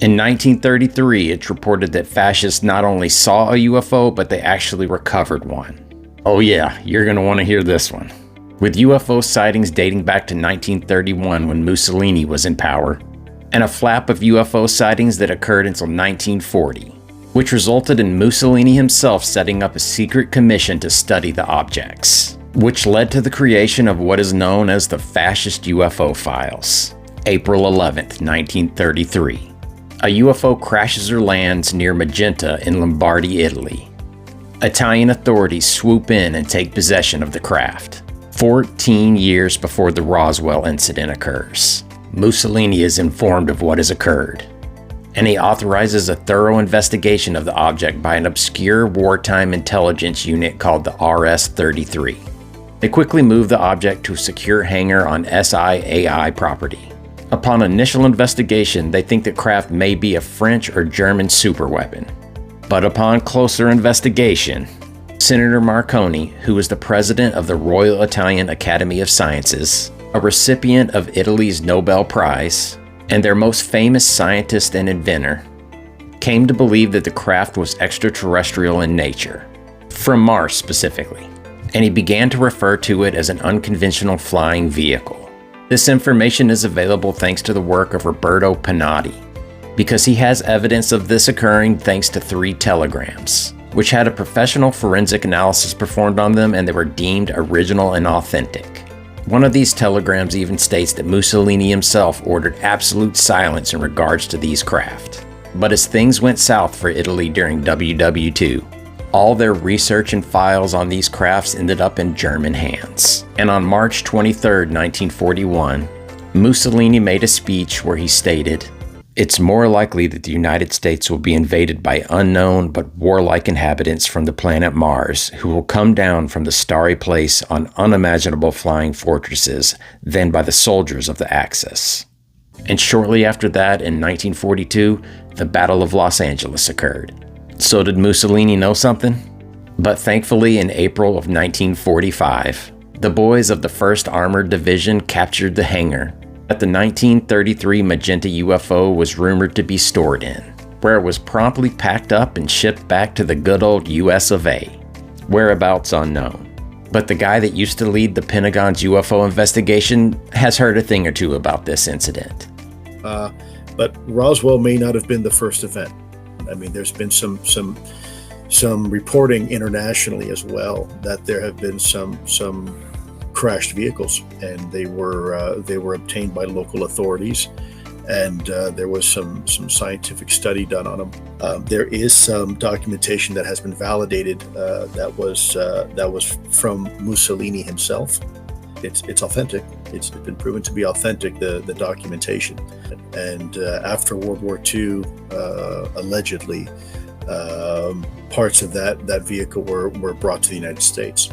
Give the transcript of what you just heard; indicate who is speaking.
Speaker 1: In 1933, it's reported that fascists not only saw a UFO, but they actually recovered one. Oh yeah, you're going to want to hear this one. With UFO sightings dating back to 1931 when Mussolini was in power, and a flap of UFO sightings that occurred until 1940, which resulted in Mussolini himself setting up a secret commission to study the objects, which led to the creation of what is known as the Fascist UFO Files. April 11, 1933. A UFO crashes or lands near Magenta in Lombardy, Italy. Italian authorities swoop in and take possession of the craft. 14 years before the Roswell incident occurs, Mussolini is informed of what has occurred, and he authorizes a thorough investigation of the object by an obscure wartime intelligence unit called the RS-33. They quickly move the object to a secure hangar on SIAI property. Upon initial investigation, they think the craft may be a French or German superweapon. But upon closer investigation, Senator Marconi, who is the president of the Royal Italian Academy of Sciences, a recipient of Italy's Nobel Prize, and their most famous scientist and inventor, came to believe that the craft was extraterrestrial in nature, from Mars specifically, and he began to refer to it as an unconventional flying vehicle. This information is available thanks to the work of Roberto Pinotti, because he has evidence of this occurring thanks to 3 telegrams, which had a professional forensic analysis performed on them and they were deemed original and authentic. One of these telegrams even states that Mussolini himself ordered absolute silence in regards to these craft. But as things went south for Italy during WW2, all their research and files on these crafts ended up in German hands. And on March 23, 1941, Mussolini made a speech where he stated, "It's more likely that the United States will be invaded by unknown but warlike inhabitants from the planet Mars who will come down from the starry place on unimaginable flying fortresses than by the soldiers of the Axis." And shortly after that, in 1942, the Battle of Los Angeles occurred. So did Mussolini know something? But thankfully, in April of 1945, the boys of the 1st Armored Division captured the hangar that the 1933 Magenta UFO was rumored to be stored in, where it was promptly packed up and shipped back to the good old US of A, whereabouts unknown. But the guy that used to lead the Pentagon's UFO investigation has heard a thing or two about this incident.
Speaker 2: But Roswell may not have been the first event. I mean, there's been some reporting internationally as well that there have been some crashed vehicles, and they were obtained by local authorities, and there was some scientific study done on them. There is some documentation that has been validated that was from Mussolini himself. It's authentic. It's been proven to be authentic, the documentation. And after World War II, allegedly, parts of that vehicle were brought to the United States.